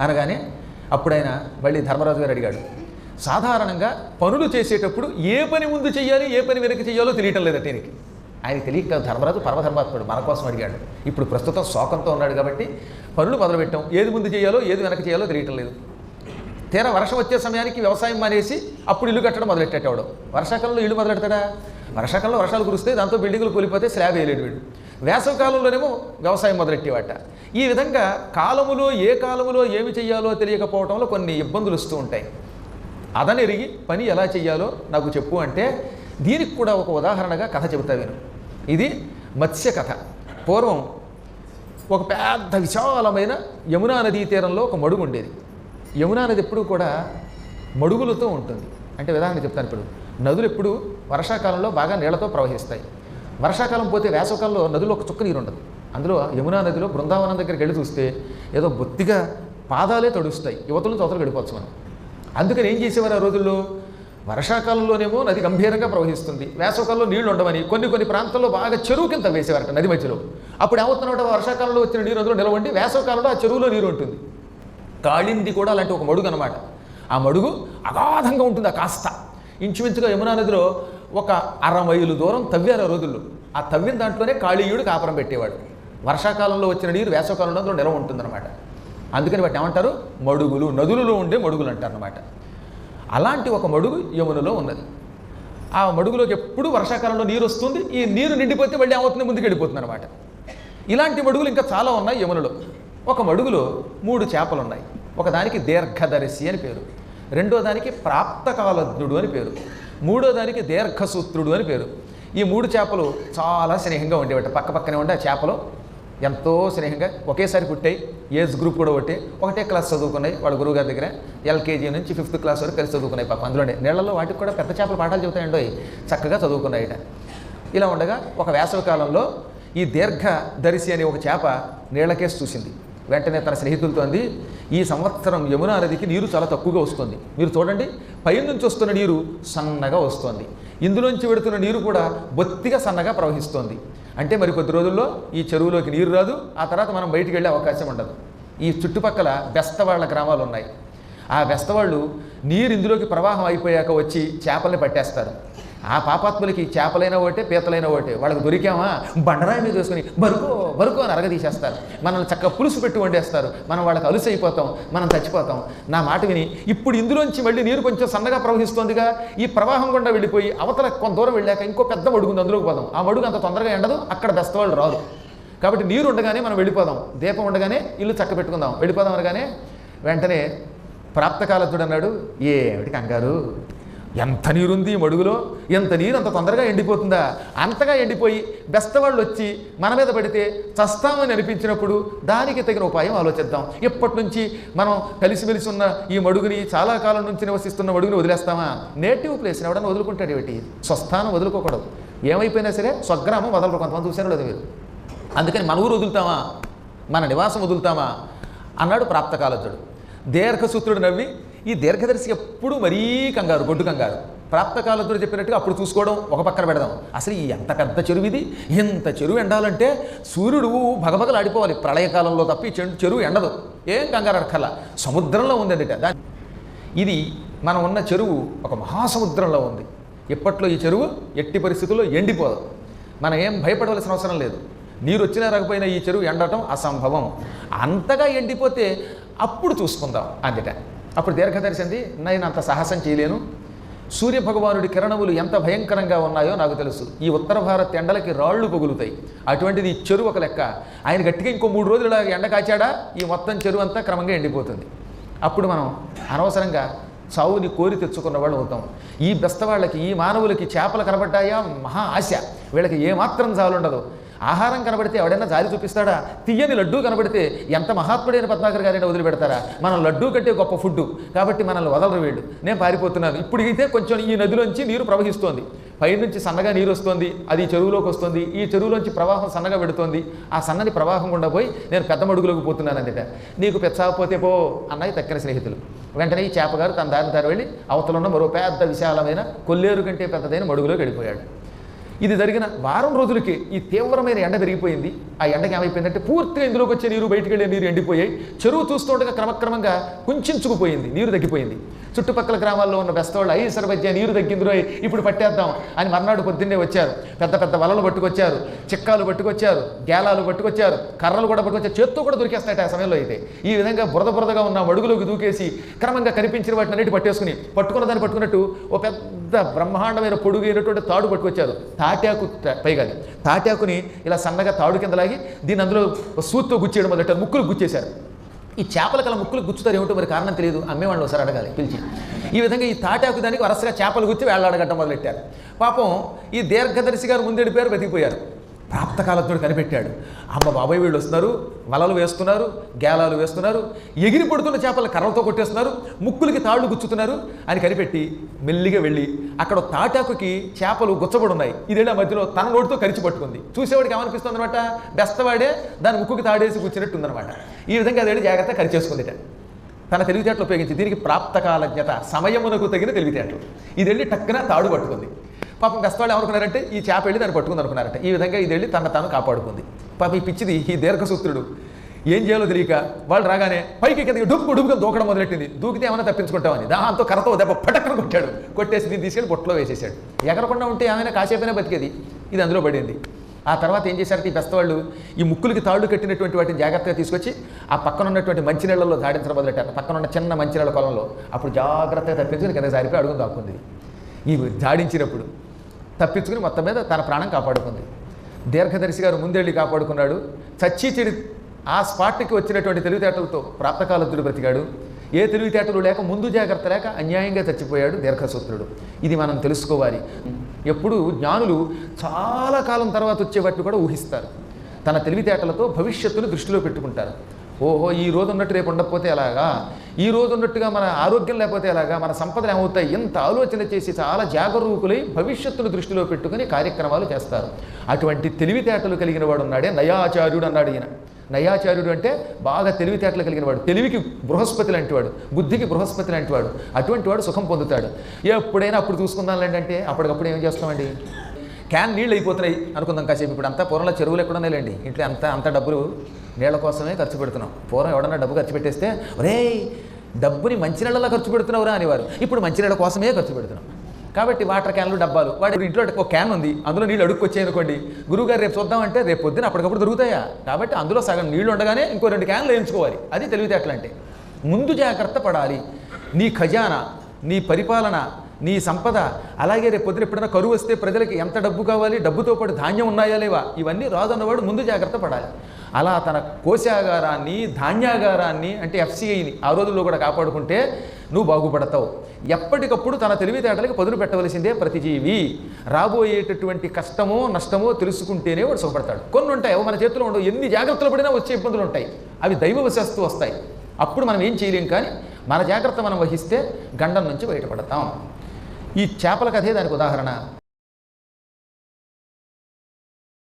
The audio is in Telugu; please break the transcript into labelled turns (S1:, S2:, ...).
S1: అనగానే అప్పుడైనా మళ్ళీ ధర్మరాజు గారు అడిగాడు, సాధారణంగా పనులు చేసేటప్పుడు ఏ పని ముందు చేయాలి ఏ పని వెనక్కి చేయాలో తెలియటం లేదట ఈయనకి. ఆయనకి తెలియక ధర్మరాజు పరమధర్మాత్ముడు మన కోసం అడిగాడు. ఇప్పుడు ప్రస్తుతం శోకంతో ఉన్నాడు కాబట్టి పనులు మొదలుపెట్టాం, ఏది ముందు చేయాలో ఏది వెనక్కి చేయాలో తెలియటం లేదు. తీరా వర్షం వచ్చే సమయానికి వ్యవసాయం మానేసి అప్పుడు ఇల్లు కట్టడం మొదలెట్టేవాడు. వర్షాకాలంలో ఇల్లు మొదలెడతాడా? వర్షాకాలంలో వర్షాలు కురిస్తే దాంతో బిల్డింగులు కూలిపోతే స్లాబ్ వేయలేడు వీడు. వేసవి కాలంలోనేమో వ్యవసాయం మొదలెట్టేవాట. ఈ విధంగా కాలములో ఏ కాలములో ఏమి చెయ్యాలో తెలియకపోవడంలో కొన్ని ఇబ్బందులు వస్తూ ఉంటాయి. అదనెరిగి పని ఎలా చెయ్యాలో నాకు చెప్పు అంటే దీనికి కూడా ఒక ఉదాహరణగా కథ చెబుతా విను. ఇది మత్స్య కథ. పూర్వం ఒక పెద్ద విశాలమైన యమునా నదీ తీరంలో ఒక మడుగు ఉండేది. యమునా నది ఎప్పుడూ కూడా మడుగులతో ఉంటుంది. అంటే విధానం చెప్తాను. ఇప్పుడు నదులు ఎప్పుడు వర్షాకాలంలో బాగా నీళ్లతో ప్రవహిస్తాయి. వర్షాకాలం పోతే వేసవకాలంలో నదులు ఒక చుక్క నీరు ఉండదు. అందులో యమునా నదిలో బృందావనం దగ్గరికి వెళ్ళి చూస్తే ఏదో బొత్తిగా పాదాలే తడుస్తాయి, యువతలు చోతలు గడిపోవచ్చు మనం. అందుకని ఏం చేసేవారు ఆ రోజుల్లో, వర్షాకాలంలోనేమో నది గంభీరంగా ప్రవహిస్తుంది, వేసవకాలంలో నీళ్లు ఉండవని కొన్ని ప్రాంతాల్లో బాగా చెరువు కింద వేసేవారట నది మధ్యలో. అప్పుడు ఏమవుతున్నమాట, వర్షాకాలంలో వచ్చిన నీరు అందులో నిలవండి, వేసవకాలంలో ఆ చెరువులో నీరు ఉంటుంది. కాళింది కూడా అలాంటి ఒక మడుగు అనమాట. ఆ మడుగు అగాధంగా ఉంటుంది. ఆ కాస్త ఇంచుమించుగా యమునా నదిలో ఒక 60 మైలు దూరం తవ్వారు ఆ రోజుల్లో. ఆ తవ్విన దాంట్లోనే కాళీయుడు కాపురం పెట్టేవాడు. వర్షాకాలంలో వచ్చిన నీరు వేసవకాలంలో అందులో నిలవ ఉంటుందన్నమాట. అందుకని వాటిని ఏమంటారు, మడుగులు. నదులలో ఉండే మడుగులు అంటారు అన్నమాట. అలాంటి ఒక మడుగు యమునలో ఉన్నది. ఆ మడుగులోకి ఎప్పుడు వర్షాకాలంలో నీరు వస్తుంది. ఈ నీరు నిండిపోతే మళ్ళీ ఏమవుతుంది, ముందుకు వెళ్ళిపోతుంది అనమాట. ఇలాంటి మడుగులు ఇంకా చాలా ఉన్నాయి యమునలో. ఒక మడుగులో 3 చేపలు ఉన్నాయి. ఒకదానికి దీర్ఘదర్శి అని పేరు, రెండో దానికి ప్రాప్తకాలజ్ఞుడు అని పేరు, మూడో దానికి దీర్ఘసూత్రుడు అని పేరు. ఈ 3 చేపలు చాలా స్నేహంగా ఉండేవట. పక్కనే ఉండే ఆ చేపలు ఎంతో స్నేహంగా ఒకేసారి పుట్టాయి. ఏజ్ గ్రూప్ కూడా ఒకటే క్లాస్ చదువుకున్నాయి. వాళ్ళ గురువుగారి దగ్గర LKG నుంచి 5th క్లాస్ వరకు కలిసి చదువుకున్నాయి. పాప అందులోనే నీళ్లలో వాటికి కూడా పెద్ద చేపలు పాఠాలు చెబుతాయండో, చక్కగా చదువుకున్నాయట. ఇలా ఉండగా ఒక వేసవి కాలంలో ఈ దీర్ఘదర్శి అనే ఒక చేప నీళ్లకేసి చూసింది. వెంటనే తన స్నేహితులతో అంది, ఈ సంవత్సరం యమునా నదికి నీరు చాలా తక్కువగా వస్తుంది. మీరు చూడండి, పైనుంచి వస్తున్న నీరు సన్నగా వస్తుంది, ఇందులోంచి వెడుతున్న నీరు కూడా బొత్తిగా సన్నగా ప్రవహిస్తోంది. అంటే మరి కొద్ది రోజుల్లో ఈ చెరువులోకి నీరు రాదు, ఆ తర్వాత మనం బయటికి వెళ్ళే అవకాశం ఉండదు. ఈ చుట్టుపక్కల బెస్తవాళ్ల గ్రామాలు ఉన్నాయి. ఆ బెస్తవాళ్ళు నీరు ఇందులోకి ప్రవాహం అయిపోయాక వచ్చి చేపల్ని పట్టేస్తారు. ఆ పాపాత్ములకి చేపలైన ఒకటే పీతలైన ఒకటే. వాళ్ళకి దొరికామా బండరాయి మీద వేసుకొని బరుకో అని అరగదీసేస్తారు. మనల్ని చక్కగా పులుసు పెట్టి వండేస్తారు. మనం వాళ్ళకి అలుసు అయిపోతాం, మనం చచ్చిపోతాం. నా మాట విని ఇప్పుడు ఇందులోంచి మళ్ళీ నీరు కొంచెం సన్నగా ప్రవహిస్తోందిగా, ఈ ప్రవాహం గుండా వెళ్ళిపోయి అవతల కొంత దూరం వెళ్ళాక ఇంకో పెద్ద మడుగు ఉంది, అందులోకి పోదాం. ఆ మడుగు అంత తొందరగా ఎండదు, అక్కడ బెస్తవాళ్ళు రాదు. కాబట్టి నీరు ఉండగానే మనం వెళ్ళిపోదాం, దీపం ఉండగానే ఇల్లు చక్క పెట్టుకుందాం, వెళ్ళిపోదాం అనగానే వెంటనే ప్రాప్తకాలజ్ఞుడు అన్నాడు, ఏమిటి కంగారు, ఎంత నీరుంది మడుగులో, ఎంత నీరు అంత తొందరగా ఎండిపోతుందా? అంతగా ఎండిపోయి బెస్తవాళ్ళు వచ్చి మన మీద పడితే చస్తామని అనిపించినప్పుడు దానికి తగిన ఉపాయం ఆలోచిద్దాం. ఇప్పటి నుంచి మనం కలిసిమెలిసి ఉన్న ఈ మడుగుని, చాలా కాలం నుంచి నివసిస్తున్న మడుగుని వదిలేస్తామా? నేటివ్ ప్లేస్ని ఎవడన్నా వదులుకుంటాడు ఏమిటి? స్వస్థానం వదులుకోకూడదు. ఏమైపోయినా సరే స్వగ్రామం వదలరు. కొంతమంది చూసారో లేదు మీరు. అందుకని మన ఊరు వదులుతామా, మన నివాసం వదులుతామా అన్నాడు ప్రాప్తకాలజ్ఞుడు. దీర్ఘసూత్రుడు నవ్వి, ఈ దీర్ఘదర్శి ఎప్పుడు మరీ కంగారు, గొడ్డు కంగారు. ప్రాప్తకాలజ్ఞుడు చెప్పినట్టుగా అప్పుడు చూసుకోవడం ఒక పక్కన పెడదాం. అసలు ఎంత పెద్ద చెరువు ఇది, ఇంత చెరువు ఎండాలంటే సూర్యుడు భగభగలాడిపోవాలి ప్రళయకాలంలో తప్ప ఈ చెరువు ఎండదు. ఏం కంగారు అక్కర్లా, సముద్రంలో ఉందట. ఇది మనం ఉన్న చెరువు ఒక మహాసముద్రంలో ఉంది. ఇప్పట్లో ఈ చెరువు ఎట్టి పరిస్థితుల్లో ఎండిపోదు. మనం ఏం భయపడవలసిన అవసరం లేదు. నీరు వచ్చినా రాకపోయినా ఈ చెరువు ఎండటం అసంభవం. అంతగా ఎండిపోతే అప్పుడు చూసుకుందాం అందుట. అప్పుడు దీర్ఘదర్శి అంది, నేను అంత సాహసం చేయలేను. సూర్యభగవానుడి కిరణములు ఎంత భయంకరంగా ఉన్నాయో నాకు తెలుసు. ఈ ఉత్తర భారత్ ఎండలకి రాళ్ళు పగులుతాయి. అటువంటిది ఈ చెరువు ఒక లెక్క. ఆయన గట్టిగా ఇంకో 3 రోజులు ఎండ కాచాడా ఈ మొత్తం చెరువు అంతా క్రమంగా ఎండిపోతుంది. అప్పుడు మనం అనవసరంగా చావుని కోరి తెచ్చుకున్న వాళ్ళు అవుతాం. ఈ బెస్తవాళ్ళకి, ఈ మానవులకి చేపలు కనబడ్డాయా మహా ఆశ. వీళ్ళకి ఏమాత్రం చాలుండదు. ఆహారం కనబడితే ఎవడైనా జారి చూపిస్తాడా? తీయని లడ్డూ కనబడితే ఎంత మహాత్ముడైన పద్మాకర్ గారైనా వదిలిపెడతారా? మనం లడ్డూ కంటే గొప్ప ఫుడ్డు కాబట్టి మనల్ని వదలరు వీళ్ళు. నేను పారిపోతున్నాను. ఇప్పుడైతే కొంచెం ఈ నదిలోంచి నీరు ప్రవహిస్తోంది, పైనుంచి సన్నగా నీరు వస్తుంది, అది చెరువులోకి వస్తుంది. ఈ చెరువులోంచి ప్రవాహం సన్నగా పెడుతోంది. ఆ సన్నని ప్రవాహం గుండా పోయి నేను పెద్ద మడుగులోకి పోతున్నాను అందుట. నీకు పెచ్చాకపోతే పో అన్నది తక్కిన స్నేహితులు. వెంటనే ఈ చేపగారు తన దారి వెళ్ళి అవతలున్న మరో పెద్ద విశాలమైన కొల్లేరు కంటే పెద్దదైన మడుగులోకి వెళ్ళిపోయాడు. ఇది జరిగిన వారం రోజులకి ఈ తీవ్రమైన ఎండ పెరిగిపోయింది. ఆ ఎండకి ఏమైపోయిందంటే పూర్తిగా ఇందులోకి వచ్చే నీరు, బయటికి వెళ్ళే నీరు ఎండిపోయాయి. చెరువు చూస్తుండగా క్రమక్రమంగా కుంచుకుపోయింది, నీరు తగ్గిపోయింది. చుట్టుపక్కల గ్రామాల్లో ఉన్న బెస్తవాళ్ళు సర్వజ్ఞ నీరు తగ్గిందిరో ఇప్పుడు పట్టేద్దాం అని మర్నాడు పొద్దున్నే వచ్చారు. పెద్ద పెద్ద వలలు పట్టుకొచ్చారు, చిక్కాలు పట్టుకొచ్చారు, గేలాలు పట్టుకొచ్చారు, కర్రలు కూడా పట్టుకొచ్చారు. చేత్తో కూడా దొరికేస్తాయి ఆ సమయంలో అయితే. ఈ విధంగా బురదగా ఉన్న మడుగులోకి దూకేసి క్రమంగా కనిపించిన వాటిని అన్నిటి పట్టేసుకుని పట్టుకున్న దాన్ని పట్టుకున్నట్టు ఓ పెద్ద బ్రహ్మాండమైన పొడుగైనటువంటి తాడు పట్టుకొచ్చారు. తాటాకు పైగా తాటాకుని ఇలా సన్నగా తాడు కింద లాగి దీన్ని అందులో సూత్తో గుచ్చేయడం మొదలెట్టారు. ముక్కులు గుచ్చేశారు. ఈ చేపల కల ముక్కులు గుచ్చుతారు ఏమిటో మరి కారణం తెలియదు. అమ్మేవాళ్ళు ఒకసారి అడగాలి పిలిచి. ఈ విధంగా ఈ తాటాకు దానికి వరుసగా చేపలు గుచ్చి వేళ్లాడగట్టం మొదలెట్టారు. పాపం ఈ దీర్ఘదర్శి గారు ముందెడిపోయారు, బతికిపోయారు. ప్రాప్తకాలజ్ఞుడు కనిపెట్టాడు. అమ్మ బాబాయ్ వీళ్ళు వస్తున్నారు, వలలు వేస్తున్నారు, గేలాలు వేస్తున్నారు, ఎగిరి పడుతున్న చేపలు కర్రలతో కొట్టేస్తున్నారు, ముక్కులకి తాళ్ళు గుచ్చుతున్నారు అని కనిపెట్టి మెల్లిగా వెళ్ళి అక్కడ తాటాకుకి చేపలు గుచ్చబడి ఉన్నాయి. ఇదేళ్ళ మధ్యలో తన నోటితో కరిచి పట్టుకుంది. చూసేవాడికి ఏమనిపిస్తుంది అనమాట, బెస్తవాడే దాని ముక్కుకి తాడేసి కూర్చున్నట్టు ఉందన్నమాట. ఈ విధంగా అదేళ్ళు జాగ్రత్తగా కరిచేసుకుందిట. తన తెలివితేటలు ఉపయోగించి దీనికి ప్రాప్తకాలజ్ఞత, సమయమునకు తగిన తెలివితేటలు. ఇది వెళ్ళి టక్కున తాడు పట్టుకుంది. పాపం బెస్తవాళ్ళు ఏమనుకున్నారంటే ఈ చేప వెళ్ళి దాన్ని పట్టుకుంది అనుకున్నారంట. ఈ విధంగా ఇది వెళ్ళి తాను కాపాడుకుంది. పాపం ఈ పిచ్చిది, ఈ దీర్ఘసూత్రుడు ఏం చేయాలో తెలియక వాళ్ళు రాగానే పైకి కిందకి డుబ్బుగా దూకడం మొదలెట్టింది. దూకితే ఏమైనా తప్పించుకుంటామని దాంతో కర్రతో దెబ్బ పటక్కన కొట్టాడు. కొట్టేసి దీన్ని తీసుకెళ్ళి బొట్టలో వేసేసాడు. ఎగరకుండా ఉంటే ఏమైనా కాసేపైనా బతికేది. ఇది అందులో పడింది. ఆ తర్వాత ఏం చేశారంటే ఈ బెస్తవాళ్ళు ఈ ముక్కులకి తాళ్ళు కట్టినటువంటి వాటిని జాగ్రత్తగా తీసుకొచ్చి ఆ పక్కన ఉన్నటువంటి మంచినీళ్ళలో దాడించడం మొదలెట్టారు. పక్కన ఉన్న చిన్న మంచినీళ్ళ కొలంలో. అప్పుడు జాగ్రత్తగా తప్పించుకుని కింద జారిపోయి అడుగుని దాక్కుంది. ఈ జాడించినప్పుడు తప్పించుకుని మొత్తం మీద తన ప్రాణం కాపాడుకుంది. దీర్ఘదర్శి గారు ముందెళ్ళి కాపాడుకున్నాడు. చచ్చి చెడి ఆ స్పాట్కి వచ్చినటువంటి తెలివితేటలతో ప్రాప్తకాలజ్ఞుడు బ్రతికాడు. ఏ తెలివితేటలు లేక, ముందు జాగ్రత్త లేక అన్యాయంగా చచ్చిపోయాడు దీర్ఘసూత్రుడు. ఇది మనం తెలుసుకోవాలి. ఎప్పుడు జ్ఞానులు చాలా కాలం తర్వాత వచ్చే వాటిని కూడా ఊహిస్తారు. తన తెలివితేటలతో భవిష్యత్తును దృష్టిలో పెట్టుకుంటారు. ఓహో ఈ రోజు ఉన్నట్టు రేపు ఉండకపోతే ఎలాగా, ఈ రోజు ఉన్నట్టుగా మన ఆరోగ్యం లేకపోతే ఎలాగా, మన సంపదలు ఏమవుతాయి, ఎంత ఆలోచన చేసి చాలా జాగరూకులై భవిష్యత్తును దృష్టిలో పెట్టుకుని కార్యక్రమాలు చేస్తారు. అటువంటి తెలివితేటలు కలిగిన వాడు ఉన్నాడే నయాచార్యుడు అన్నాడు ఈయన. నయాచార్యుడు అంటే బాగా తెలివితేటలు కలిగిన వాడు, తెలివికి బృహస్పతి లాంటి వాడు, బుద్ధికి బృహస్పతి లాంటి వాడు. అటువంటి వాడు సుఖం పొందుతాడు. ఎప్పుడైనా అప్పుడు చూసుకుందాంలేండి అంటే అప్పటికప్పుడు ఏం చేస్తామండి, క్యాన్ నీళ్ళు అయిపోతున్నాయి అనుకుందాం కాసేపు. ఇప్పుడు అంతా పూర్వంలో చెరువులు ఎక్కడ ఉన్నాయిలేండి, ఇంట్లో అంత డబ్బులు నీళ్ళ కోసమే ఖర్చు పెడుతున్నాం. పూర్వం ఎవడన్నా డబ్బు ఖర్చు పెట్టేస్తే ఒరే డబ్బుని మంచినీళ్ళలో ఖర్చు పెడుతున్నావురా అనేవారు. ఇప్పుడు మంచినీళ్ళ కోసమే ఖర్చు పెడుతున్నాం. కాబట్టి వాటర్ క్యాన్లు, డబ్బాలు, వాడి ఇంట్లో ఒక క్యాన్ ఉంది, అందులో నీళ్ళు అడుక్కొచ్చాయి అనుకోండి, గురువుగారు రేపు చూద్దామంటే రేపు పొద్దున అప్పటికప్పుడు దొరుకుతాయా? కాబట్టి అందులో సగం నీళ్లు ఉండగానే ఇంకో 2 క్యాన్లు వేయించుకోవాలి. అది తెలివితేటలు అంటే. ముందు జాగ్రత్త పడాలి. నీ ఖజానా, నీ పరిపాలన, నీ సంపద, అలాగే రేపు పొద్దున ఎప్పుడైనా కరువు వస్తే ప్రజలకి ఎంత డబ్బు కావాలి, డబ్బుతో పాటు ధాన్యం ఉన్నాయా లేవా, ఇవన్నీ రాజు అన్నవాడు ముందు జాగ్రత్త పడాలి. అలా తన కోశాగారాన్ని, ధాన్యాగారాన్ని అంటే ఎఫ్సిఐని ఆ రోజుల్లో కూడా కాపాడుకుంటే నువ్వు బాగుపడతావు. ఎప్పటికప్పుడు తన తెలివితేటలకి పదును పెట్టవలసిందే ప్రతి జీవి. రాబోయేటటువంటి కష్టమో నష్టమో తెలుసుకుంటేనే వాడు సుఖపడతాడు. కొన్ని ఉంటాయి మన చేతిలో ఉండవు, ఎన్ని జాగ్రత్తలు పడినా వచ్చే ఇబ్బందులు ఉంటాయి, అవి దైవవశస్తూ వస్తాయి. అప్పుడు మనం ఏం చేయలేం. కానీ మన జాగ్రత్త మనం వహిస్తే గండం నుంచి బయటపడతాం. ఈ చేపల కథే దానికి ఉదాహరణ.